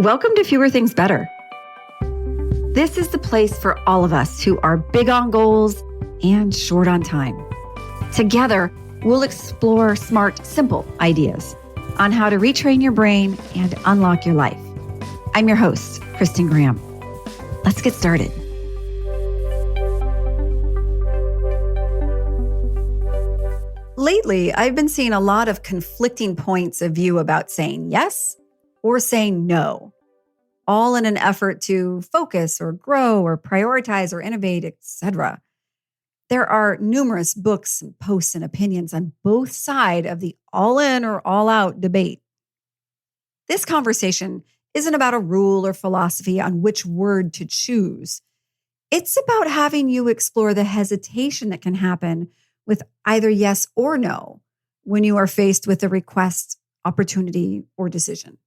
Welcome to Fewer Things Better. This is the place for all of us who are big on goals and short on time. Together, we'll explore smart, simple ideas on how to retrain your brain and unlock your life. I'm your host, Kristen Graham. Let's get started. Lately, I've been seeing a lot of conflicting points of view about saying yes or saying no, all in an effort to focus or grow or prioritize or innovate, etc. There are numerous books and posts and opinions on both sides of the all in or all out debate. This conversation isn't about a rule or philosophy on which word to choose. It's about having you explore the hesitation that can happen with either yes or no when you are faced with a request, opportunity, or decision.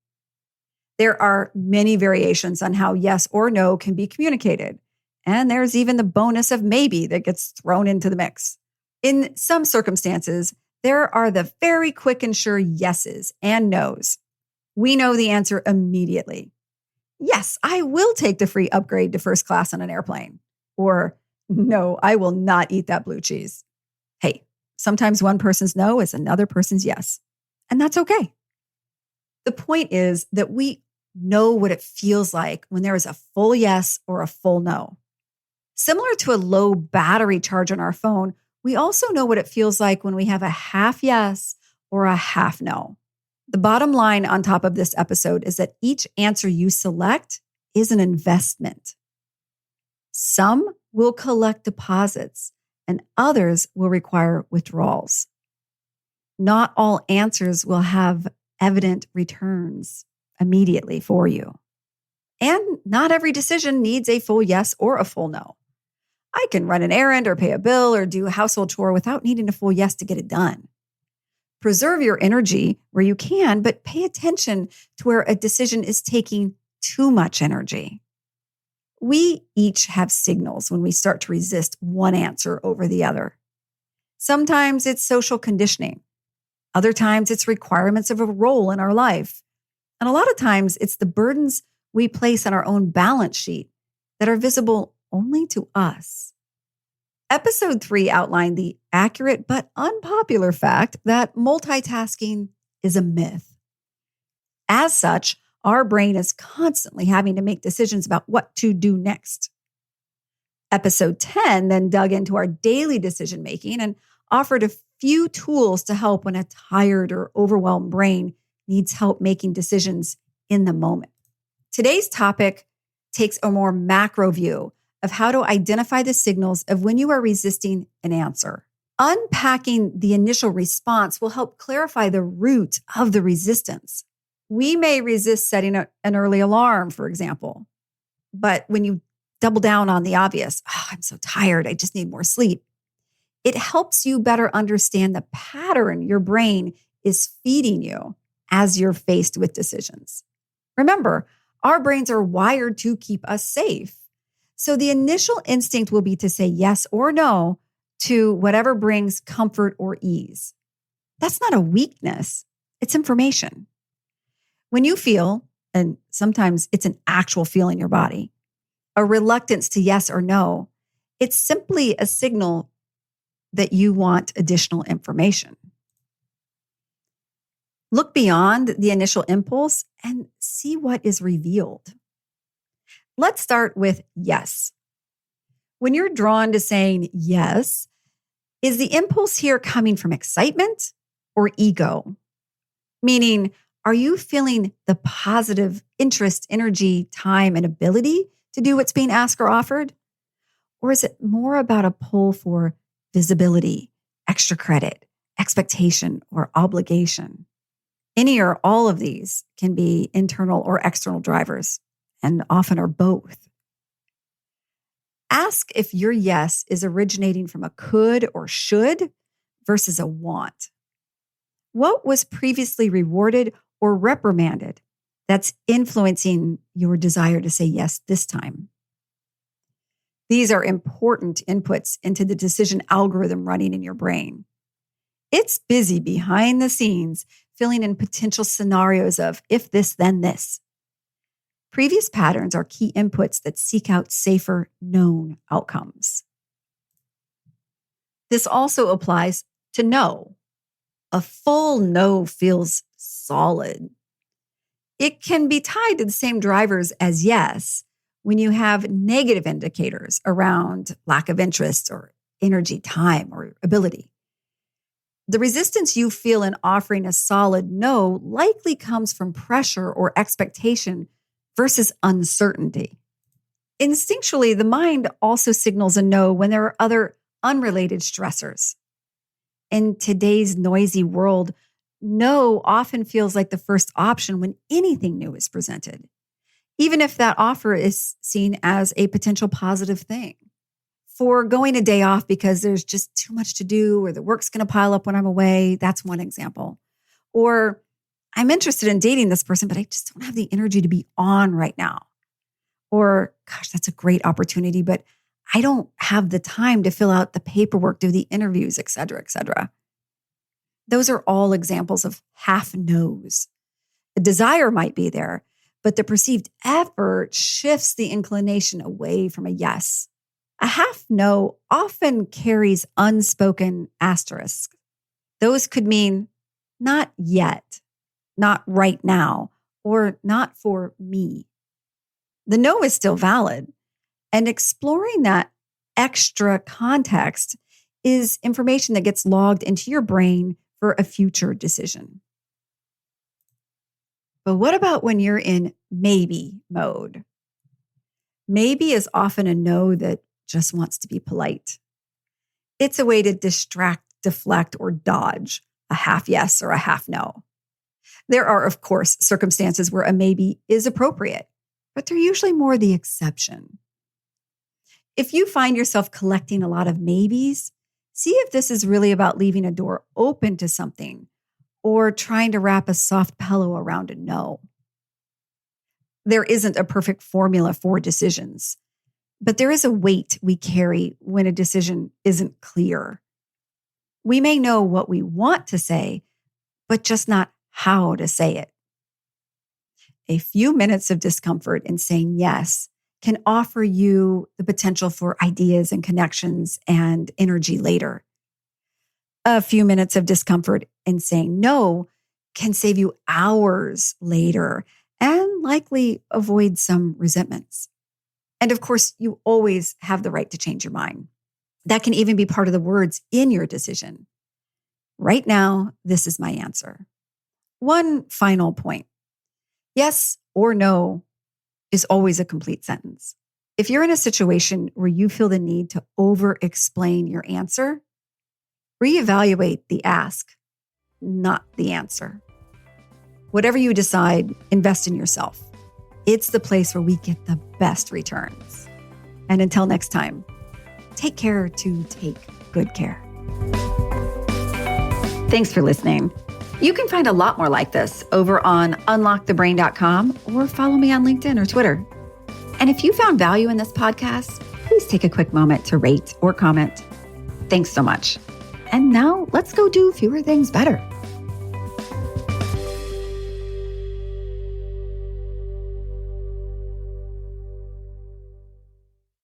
There are many variations on how yes or no can be communicated, and there's even the bonus of maybe that gets thrown into the mix. In some circumstances, there are the very quick and sure yeses and nos. We know the answer immediately. Yes, I will take the free upgrade to first class on an airplane. Or, no, I will not eat that blue cheese. Hey, sometimes one person's no is another person's yes, and that's okay. The point is that we know what it feels like when there is a full yes or a full no. Similar to a low battery charge on our phone, we also know what it feels like when we have a half yes or a half no. The bottom line on top of this episode is that each answer you select is an investment. Some will collect deposits and others will require withdrawals. Not all answers will have evident returns immediately for you. And not every decision needs a full yes or a full no. I can run an errand or pay a bill or do a household chore without needing a full yes to get it done. Preserve your energy where you can, but pay attention to where a decision is taking too much energy. We each have signals when we start to resist one answer over the other. Sometimes it's social conditioning. Other times it's requirements of a role in our life. And a lot of times it's the burdens we place on our own balance sheet that are visible only to us. Episode 3 outlined the accurate but unpopular fact that multitasking is a myth. As such, our brain is constantly having to make decisions about what to do next. Episode 10 then dug into our daily decision making and offered a few tools to help when a tired or overwhelmed brain needs help making decisions in the moment. Today's topic takes a more macro view of how to identify the signals of when you are resisting an answer. Unpacking the initial response will help clarify the root of the resistance. We may resist setting an early alarm, for example. But when you double down on the obvious, I'm so tired, I just need more sleep, it helps you better understand the pattern your brain is feeding you as you're faced with decisions. Remember, our brains are wired to keep us safe. So the initial instinct will be to say yes or no to whatever brings comfort or ease. That's not a weakness, it's information. When you feel, and sometimes it's an actual feel in your body, a reluctance to yes or no, it's simply a signal that you want additional information. Look beyond the initial impulse and see what is revealed. Let's start with yes. When you're drawn to saying yes, is the impulse here coming from excitement or ego? Meaning, are you feeling the positive interest, energy, time, and ability to do what's being asked or offered? Or is it more about a pull for visibility, extra credit, expectation, or obligation? Any or all of these can be internal or external drivers, and often are both. Ask if your yes is originating from a could or should versus a want. What was previously rewarded or reprimanded that's influencing your desire to say yes this time? These are important inputs into the decision algorithm running in your brain. It's busy behind the scenes, filling in potential scenarios of if this, then this. Previous patterns are key inputs that seek out safer, known outcomes. This also applies to no. A full no feels solid. It can be tied to the same drivers as yes when you have negative indicators around lack of interest or energy, time, or ability. The resistance you feel in offering a solid no likely comes from pressure or expectation versus uncertainty. Instinctually, the mind also signals a no when there are other unrelated stressors. In today's noisy world, no often feels like the first option when anything new is presented, even if that offer is seen as a potential positive thing. For going a day off because there's just too much to do or the work's going to pile up when I'm away, that's one example. Or I'm interested in dating this person, but I just don't have the energy to be on right now. Or, gosh, that's a great opportunity, but I don't have the time to fill out the paperwork, do the interviews, et cetera, et cetera. Those are all examples of half no's. The desire might be there, but the perceived effort shifts the inclination away from a yes. A half no often carries unspoken asterisks. Those could mean not yet, not right now, or not for me. The no is still valid, and exploring that extra context is information that gets logged into your brain for a future decision. But what about when you're in maybe mode? Maybe is often a no that just wants to be polite. It's a way to distract, deflect, or dodge a half yes or a half no. There are, of course, circumstances where a maybe is appropriate, but they're usually more the exception. If you find yourself collecting a lot of maybes, see if this is really about leaving a door open to something or trying to wrap a soft pillow around a no. There isn't a perfect formula for decisions, but there is a weight we carry when a decision isn't clear. We may know what we want to say, but just not how to say it. A few minutes of discomfort in saying yes can offer you the potential for ideas and connections and energy later. A few minutes of discomfort in saying no can save you hours later and likely avoid some resentments. And of course, you always have the right to change your mind. That can even be part of the words in your decision. Right now, this is my answer. One final point. Yes or no is always a complete sentence. If you're in a situation where you feel the need to over-explain your answer, reevaluate the ask, not the answer. Whatever you decide, invest in yourself. It's the place where we get the best returns. And until next time, take care to take good care. Thanks for listening. You can find a lot more like this over on unlockthebrain.com or follow me on LinkedIn or Twitter. And if you found value in this podcast, please take a quick moment to rate or comment. Thanks so much. And now let's go do fewer things better.